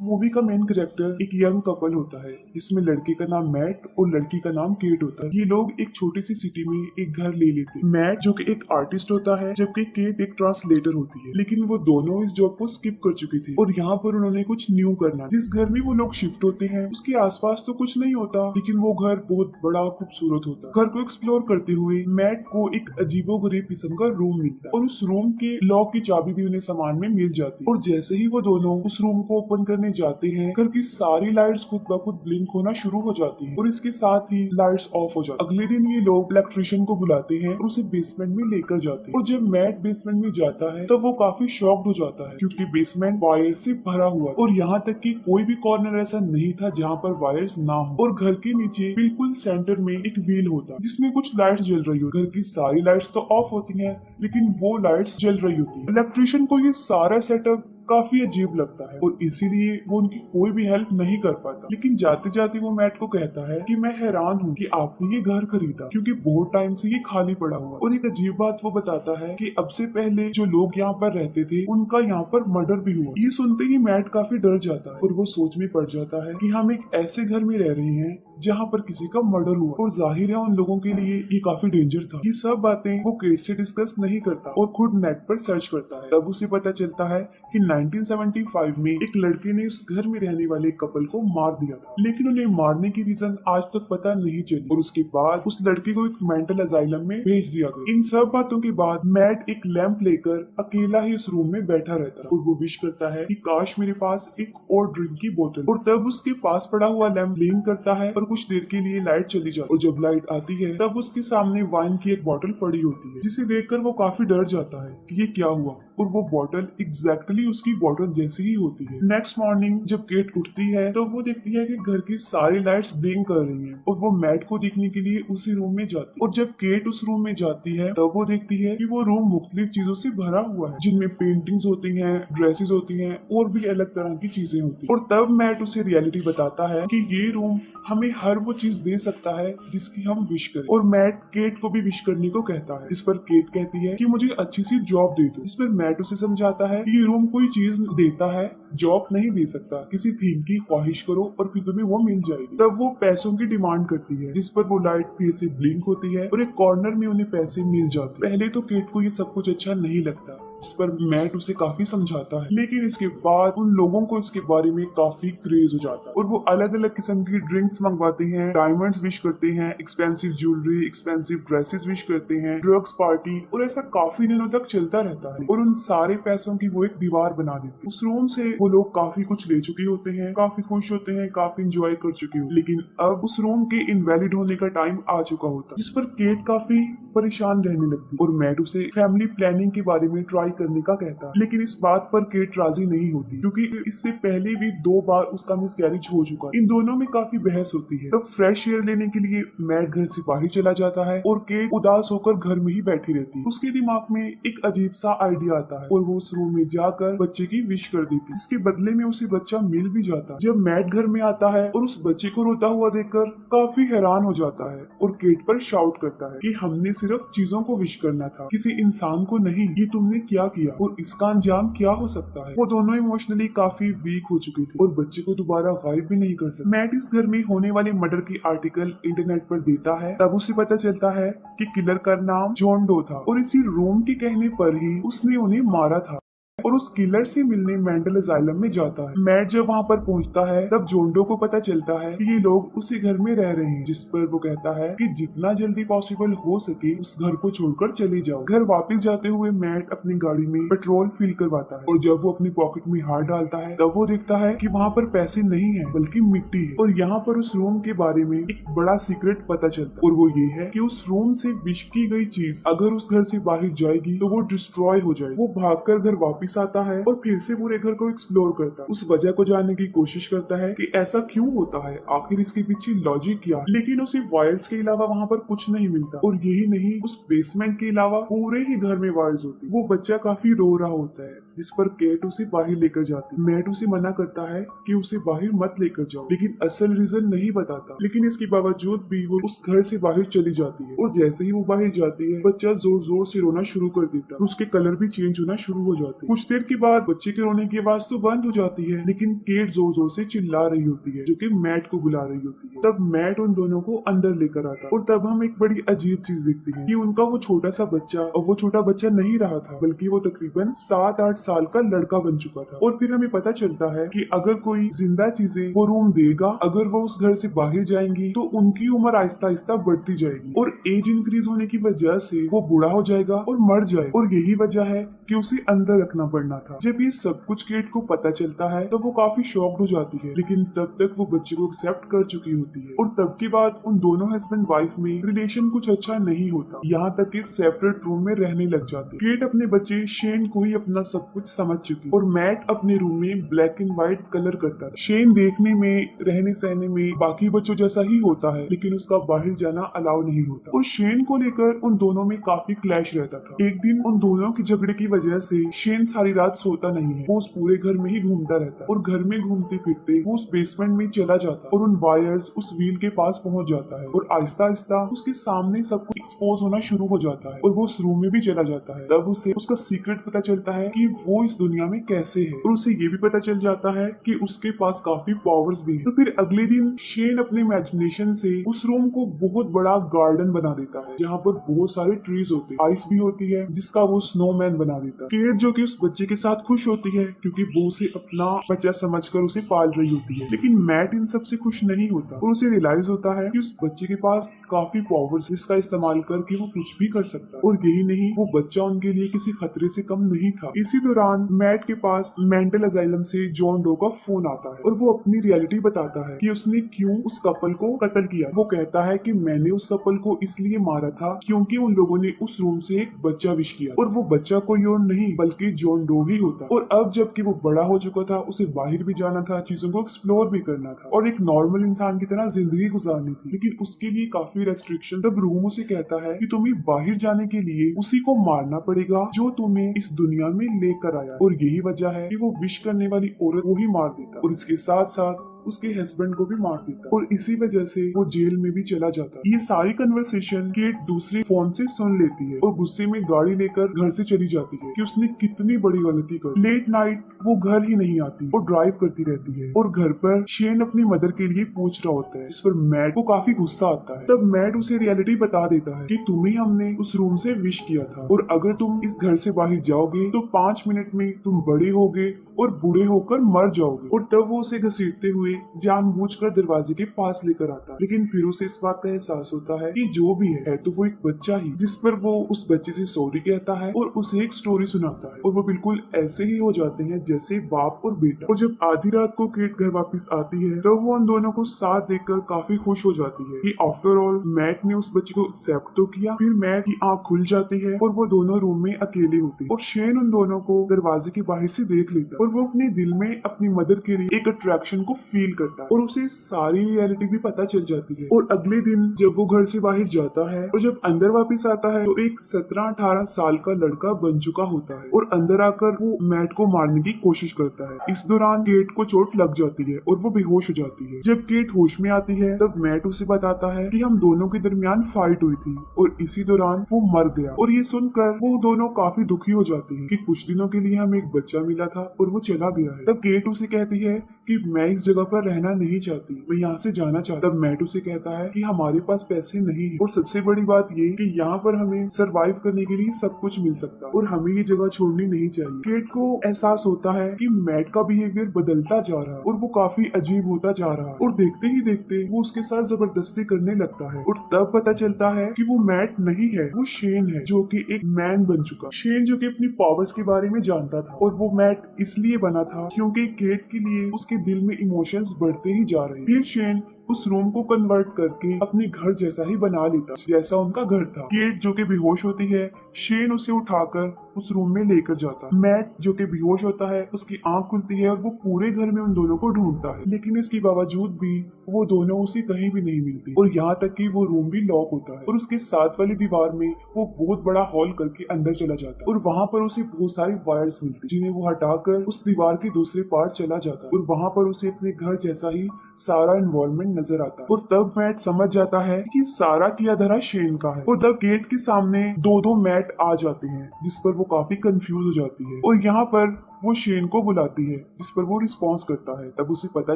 Movie का main character एक young couple होता है जिसमें लड़के का नाम मैट और लड़की का नाम केट होता है। ये लोग एक छोटी सी सिटी में एक घर ले लेते हैं। मैट जो कि एक आर्टिस्ट होता है जबकि केट एक ट्रांसलेटर होती है, लेकिन वो दोनों इस जॉब को स्किप कर चुके थे और यहाँ पर उन्होंने कुछ न्यू करना। जिस घर में वो लोग शिफ्ट होते हैं उसके आसपास तो कुछ नहीं होता, लेकिन वो घर बहुत बड़ा खूबसूरत होता है। घर को एक्सप्लोर करते हुए मैट को एक अजीबोगरीब किस्म का रूम मिलता है और उस रूम के लॉक की चाबी भी उन्हें सामान में मिल जाती है। और जैसे ही वो दोनों उस रूम को ओपन करने जाते हैं, घर की सारी लाइट्स खुद ब खुद ब्लिंक होना शुरू हो जाती है और इसके साथ ही लाइट्स ऑफ हो जाती है। अगले दिन ये लोग इलेक्ट्रिशियन को बुलाते हैं और उसे बेसमेंट में लेकर जाते हैं। और जब मैट बेसमेंट में जाता है तब वो काफी शॉक्ड हो जाता है क्योंकि बेसमेंट वायर से भरा हुआ और यहाँ तक कि कोई भी कॉर्नर ऐसा नहीं था जहाँ पर वायर्स ना हो। और घर के नीचे बिल्कुल सेंटर में एक व्हील होता है जिसमें कुछ लाइट्स जल रही हो। घर की सारी लाइट्स तो ऑफ होती हैं लेकिन वो लाइट्स जल रही होती है। इलेक्ट्रिशियन को ये सारा सेटअप काफी अजीब लगता है और इसीलिए वो उनकी कोई भी हेल्प नहीं कर पाता। लेकिन जाते जाते वो मैट को कहता है कि मैं हैरान हूँ कि आपने ये घर खरीदा क्योंकि बहुत टाइम से ये खाली पड़ा हुआ। और एक अजीब बात वो बताता है कि अब से पहले जो लोग यहाँ पर रहते थे उनका यहाँ पर मर्डर भी हुआ। ये सुनते ही मैट काफी डर जाता है और वो सोच में पड़ जाता है कि हम एक ऐसे घर में रह रहे हैं जहाँ पर किसी का मर्डर हुआ और जाहिर है उन लोगों के लिए ये काफी डेंजर था। ये सब बातें वो केट से डिस्कस नहीं करता और खुद नेट पर सर्च करता है। तब उसे पता चलता है कि 1975 में एक लड़के ने उस घर में रहने वाले कपल को मार दिया था, लेकिन उन्हें मारने की रीजन आज तक पता नहीं चली और उसके बाद उस लड़के को एक मेंटल असाइलम में भेज दिया गया। इन सब बातों के बाद मैट एक लैंप लेकर अकेला ही उस रूम में बैठा रहता है और वो विश करता है कि काश मेरे पास एक और ड्रिंक की बोतल। और तब उसके पास पड़ा हुआ लैंप ब्लिंक करता है और कुछ देर के लिए लाइट चली जाती है और जब लाइट आती है तब उसके सामने वाइन की एक बोतल पड़ी होती है जिसे देखकर वो काफी डर जाता है कि ये क्या हुआ। और वो बोतल एग्जैक्टली उसकी बोतल जैसी ही होती है। नेक्स्ट मॉर्निंग जब केट उठती है तो वो देखती है कि घर की सारी लाइट्स ब्लिंक कर रही हैं और वो मैट को देखने के लिए उसी रूम में जाती है। और जब केट उस रूम में जाती है तब वो देखती है कि वो रूम मुख्तलिफ चीजों से भरा हुआ है जिनमें पेंटिंग्स होती हैं, ड्रेसेस होती हैं और भी अलग तरह की चीजें होती हैं। और तब मैट उसे रियलिटी बताता है कि ये रूम हमें हर वो चीज दे सकता है जिसकी हम विश करें। और मैट केट को भी विश करने को कहता है। इस पर केट कहती है कि मुझे अच्छी सी जॉब दे दो। इस पर मैट उसे समझाता है कि ये रूम कोई चीज देता है, जॉब नहीं दे सकता। किसी थीम की ख्वाहिश करो और फिर तुम्हें वो मिल जाएगी। तब वो पैसों की डिमांड करती है जिस पर वो लाइट फिर से ब्लिंक होती है और एक कॉर्नर में उन्हें पैसे मिल जाते। पहले तो केट को ये सब कुछ अच्छा नहीं लगता, इस पर मैट उसे काफी समझाता है, लेकिन इसके बाद उन लोगों को इसके बारे में काफी क्रेज हो जाता है और वो अलग अलग किस्म की ड्रिंक्स मंगवाते हैं, डायमंड्स विश करते हैं, expensive jewellery, expensive dresses wish करते हैं, ड्रग्स पार्टी और ऐसा काफी दिनों तक चलता रहता है। और उन सारे पैसों की वो एक दीवार बना देते हैं। उस रूम से वो लोग काफी कुछ ले चुके होते हैं, काफी खुश होते हैं, काफी इंजॉय कर चुके होते हैं, लेकिन अब उस रूम के इनवैलिड होने का टाइम आ चुका होता है जिस पर केट काफी परेशान रहने लगती और मैट उसे फैमिली प्लानिंग के बारे में ट्राई करने का कहता है। लेकिन इस बात पर केट राजी नहीं होती क्योंकि इससे पहले भी 2 बार उसका मिसकैरेज हो चुका है। इन दोनों में काफी बहस होती है। तब फ्रेश एयर लेने के लिए मैट घर से बाहर चला जाता है और केट उदास होकर घर में ही बैठी रहती है। उसके दिमाग में एक अजीब सा आइडिया आता है और वो उस रूम में जाकर बच्चे की विश कर देती है। इसके बदले में उसे बच्चा मिल भी जाता है। जब मैट घर में आता है और उस बच्चे को रोता हुआ देखकर काफी हैरान हो जाता है और केट पर शाउट करता है कि हमने सिर्फ चीजों को विश करना था, किसी इंसान को नहीं। ये तुमने क्या किया और इसका अंजाम क्या हो सकता है। वो दोनों इमोशनली काफी वीक हो चुके थे और बच्चे को दोबारा गायब भी नहीं कर सकते। मैट इस घर में होने वाले मर्डर की आर्टिकल इंटरनेट पर देता है। तब उसे पता चलता है कि किलर का नाम जॉन डो था और इसी रूम के कहने पर ही उसने उन्हें मारा था और उस किलर से मिलने मेंटल असाइलम में जाता है। मैट जब वहाँ पर पहुँचता है तब जोंडो को पता चलता है कि ये लोग उसी घर में रह रहे हैं, जिस पर वो कहता है कि जितना जल्दी पॉसिबल हो सके उस घर को छोड़कर चले जाओ। घर वापस जाते हुए मैट अपनी गाड़ी में पेट्रोल फिल करवाता है और जब वो अपनी पॉकेट में हाथ डालता है तब वो देखता है कि वहाँ पर पैसे नहीं है बल्कि मिट्टी है। और यहाँ पर उस रूम के बारे में एक बड़ा सीक्रेट पता चलता है और वो ये है कि उस रूम से विश की गई चीज अगर उस घर से बाहर जाएगी तो वो डिस्ट्रॉय हो जाएगी। वो भागकर घर वापस आता है और फिर से पूरे घर को एक्सप्लोर करता है। उस वजह को जानने की कोशिश करता है कि ऐसा क्यों होता है, आखिर इसके पीछे लॉजिक क्या है। लेकिन उसे वायर्स के अलावा वहाँ पर कुछ नहीं मिलता और यही नहीं, उस बेसमेंट के अलावा पूरे ही घर में वायर्स होती है। वो बच्चा काफी रो रहा होता है जिस पर केट उसे बाहर लेकर जाती। मैट उसे मना करता है कि उसे बाहर मत लेकर जाओ, लेकिन असल रीजन नहीं बताता। लेकिन इसके बावजूद भी वो उस घर से बाहर चली जाती है और जैसे ही वो बाहर जाती है बच्चा जोर जोर से रोना शुरू कर देता है। उसके कलर भी चेंज होना शुरू हो जाते हैं। कुछ देर के बाद बच्चे के रोने की आवाज तो बंद हो जाती है, लेकिन केट जोर जोर से चिल्ला रही होती है जो कि मैट को बुला रही होती है। तब मैट उन दोनों को अंदर लेकर आता है और तब हम एक बड़ी अजीब चीज देखते हैं कि उनका वो छोटा सा बच्चा, और वो छोटा बच्चा नहीं रहा था बल्कि वो तकरीबन 7-8 साल का लड़का बन चुका था। और फिर हमें पता चलता है कि अगर कोई जिंदा चीजें वो रूम देगा, अगर वो उस घर से बाहर जाएंगी तो उनकी उम्र आहिस्ता आहिस्ता बढ़ती जाएगी और एज इंक्रीज होने की वजह से वो बूढ़ा हो जाएगा और मर जाएगा। और यही वजह है कि उसे अंदर रखना पड़ना था। जब ये सब कुछ केट को पता चलता है तो वो काफी शॉक्ड हो जाती है, लेकिन तब तक वो बच्चे को एक्सेप्ट कर चुकी होती है। और तब के बाद उन दोनों हस्बैंड वाइफ में रिलेशन कुछ अच्छा नहीं होता, यहाँ तक कि सेपरेट रूम में रहने लग जाते। केट अपने बच्चे शेन को ही अपना सब कुछ समझ चुकी और मैट अपने रूम में ब्लैक एंड व्हाइट कलर करता था। शेन देखने में, रहने सहने में बाकी बच्चों जैसा ही होता है, लेकिन उसका बाहर जाना अलाउ नहीं होता। और शेन को लेकर उन दोनों में काफी क्लैश रहता था। एक दिन उन दोनों की झगड़े की वजह से शेन सारी रात सोता नहीं है, वो उस पूरे घर में ही घूमता रहता है और घर में घूमते फिरते वो उस बेसमेंट में चला जाता है और उन वायर्स उस व्हील के पास पहुंच जाता है और आहिस्ता आहिस्ता उसके सामने सब कुछ एक्सपोज होना शुरू हो जाता है और वो उस रूम में भी चला जाता है। तब उसे उसका सीक्रेट पता चलता है कि वो इस दुनिया में कैसे है और उसे ये भी पता चल जाता है कि उसके पास काफी पावर्स भी है। तो फिर अगले दिन शेन अपने इमेजिनेशन से उस रूम को बहुत बड़ा गार्डन बना देता है जहाँ पर बहुत सारे ट्रीज होते हैं, आइस भी होती है जिसका वो स्नोमैन बना देता है। केट जो कि उस बच्चे के साथ खुश होती है क्योंकि वो उसे अपना बच्चा समझकर उसे पाल रही होती है, लेकिन मैट इन सब से खुश नहीं होता और उसे रियलाइज होता है कि उस बच्चे के पास काफी पावर्स जिसका इस्तेमाल करके वो कुछ भी कर सकता है। और यही नहीं, वो बच्चा उनके लिए किसी खतरे से कम नहीं था। इसी दौरान मैट के पास मेंटल अजाइलम से जॉन डो का फोन आता है और वो अपनी रियलिटी बताता है कि उसने क्यों उस कपल को कत्ल किया। वो कहता है कि मैंने उस कपल को इसलिए मारा था क्योंकि उन लोगों ने उस रूम से एक बच्चा विश किया और वो बच्चा कोई और नहीं बल्कि जॉन डो ही होता। और अब जबकि वो बड़ा हो चुका था, उसे बाहर भी जाना था, चीजों को एक्सप्लोर भी करना था और एक नॉर्मल इंसान की तरह जिंदगी गुजारनी थी, लेकिन उसके लिए काफी रेस्ट्रिक्शन। तब रूम उसे कहता है कि तुम्हें बाहर जाने के लिए उसी को मारना पड़ेगा जो तुम्हें इस दुनिया में लेकर आया, और यही वजह है कि वो विश करने वाली औरत को ही मार देता और इसके साथ साथ उसके हस्बैंड को भी मार देता और इसी वजह से वो जेल में भी चला जाता। ये सारी कन्वर्सेशन केट दूसरे फोन से सुन लेती है और गुस्से में गाड़ी लेकर घर से चली जाती है कि उसने कितनी बड़ी गलती कर। लेट नाइट वो घर ही नहीं आती और ड्राइव करती रहती है और घर पर शेन अपनी मदर के लिए पूछ रहा होता है, इस पर मैट को काफी गुस्सा आता है। तब मैट उसे रियलिटी बता देता है कि तुम्हें हमने उस रूम से विश किया था और अगर तुम इस घर से बाहर जाओगे तो 5 मिनट में तुम बड़े होगे और बूढ़े होकर मर जाओगे। और तब वो उसे घसीटते हुए जानबूझकर दरवाजे के पास लेकर आता, लेकिन फिर उसे इस बात का एहसास होता है कि जो भी है तो वो एक बच्चा ही, जिस पर वो उस बच्चे से सॉरी कहता है और उसे एक स्टोरी सुनाता है और वो बिल्कुल ऐसे ही हो जाते हैं जैसे बाप और बेटा। और जब आधी रात को केट घर वापस आती है तो वो उन दोनों को साथ देखकर काफी खुश हो जाती है कि आफ्टर ऑल मैट ने उस बच्चे को एक्सेप्ट तो किया। फिर मैट की आंख खुल जाती है और वो दोनों रूम में अकेले होते हैं और शेन उन दोनों को दरवाजे के बाहर से देख लेता है और वो अपने दिल में अपनी मदर के लिए एक अट्रैक्शन को फील करता है और उसे सारी रियलिटी भी पता चल जाती है। और अगले दिन जब वो घर से बाहर जाता है और जब अंदर वापस आता है तो एक 17-18 साल का लड़का बन चुका होता है और अंदर आकर वो मैट को मारने की कोशिश करता है। इस दौरान केट को चोट लग जाती है और वो बेहोश हो जाती है। जब केट होश में आती है तब मैट उसे बताता है कि हम दोनों के दरमियान फाइट हुई थी और इसी दौरान वो मर गया। और ये सुनकर वो दोनों काफी दुखी हो जाते हैं कि कुछ दिनों के लिए हमें एक बच्चा मिला था और वो चला गया है। तब केट उसे कहती है कि मैं इस जगह पर रहना नहीं चाहती, मैं यहाँ से जाना चाहता। तब मैट उसे कहता है कि हमारे पास पैसे नहीं है और सबसे बड़ी बात ये कि यहाँ पर हमें सरवाइव करने के लिए सब कुछ मिल सकता है और हमें ये जगह छोड़नी नहीं चाहिए। केट को एहसास होता है कि मैट का बिहेवियर बदलता जा रहा है और वो काफी अजीब होता जा रहा है और देखते ही देखते वो उसके साथ जबरदस्ती करने लगता है। और तब पता चलता है कि वो मैट नहीं है, वो शेन है जो कि एक मैन बन चुका। शेन जो कि अपनी पावर्स के बारे में जानता था और वो मैट इसलिए बना था क्योंकि केट के लिए उसके दिल में इमोशंस बढ़ते ही जा रहे हैं। फिर शेन उस रूम को कन्वर्ट करके अपने घर जैसा ही बना लेता जैसा उनका घर था। केट जो कि बेहोश होती है शेन उसे उठाकर उस रूम में लेकर जाता है। मैट जो कि बेहोश होता है, उसकी आंख खुलती है और वो पूरे घर में उन दोनों को ढूंढता है, लेकिन इसके बावजूद भी वो दोनों उसे कहीं भी नहीं मिलते और यहाँ तक कि वो रूम भी लॉक होता है और उसके साथ वाली दीवार में वो बहुत बड़ा हॉल करके अंदर चला जाता है और वहाँ पर उसे बहुत सारी वायर्स मिलती जिन्हें वो हटाकर उस दीवार के दूसरे पार्ट चला जाता है और वहाँ पर उसे अपने घर जैसा ही सारा एनवायरनमेंट नजर आता है और तब मैट समझ जाता है कि सारा किया धरा शेन का है और तब गेट के सामने दो दो मैट आ जाते हैं जिस पर वो काफी कंफ्यूज हो जाती है और यहाँ पर वो शेन को बुलाती है जिस पर वो रिस्पॉन्स करता है। तब उसे पता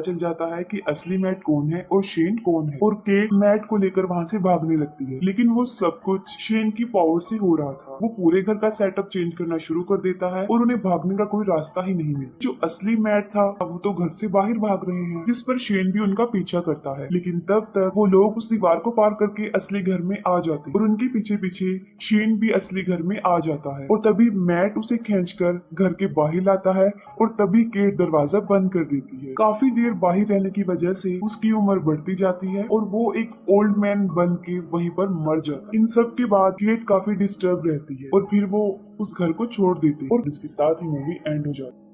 चल जाता है कि असली मैट कौन है और शेन कौन है और केट मैट को लेकर वहाँ से भागने लगती है, लेकिन वो सब कुछ शेन की पावर से हो रहा था। वो पूरे घर का सेटअप चेंज करना शुरू कर देता है और उन्हें भागने का कोई रास्ता ही नहीं मिला। जो असली मैट था वो तो घर से बाहर भाग रहे हैं, जिस पर शेन भी उनका पीछा करता है, लेकिन तब तक वो लोग उस दीवार को पार करके असली घर में आ जाते हैं और उनके पीछे पीछे शेन भी असली घर में आ जाता है और तभी मैट उसे खींचकर घर के बाहर लाता है और तभी केट दरवाजा बंद कर देती है। काफी देर बाहर रहने की वजह से उसकी उम्र बढ़ती जाती है और वो एक ओल्ड मैन बन के वहीं पर मर जाता है। इन सब के बाद केट काफी डिस्टर्ब रहती है और फिर वो उस घर को छोड़ देती है और इसके साथ ही मूवी एंड हो जाती है।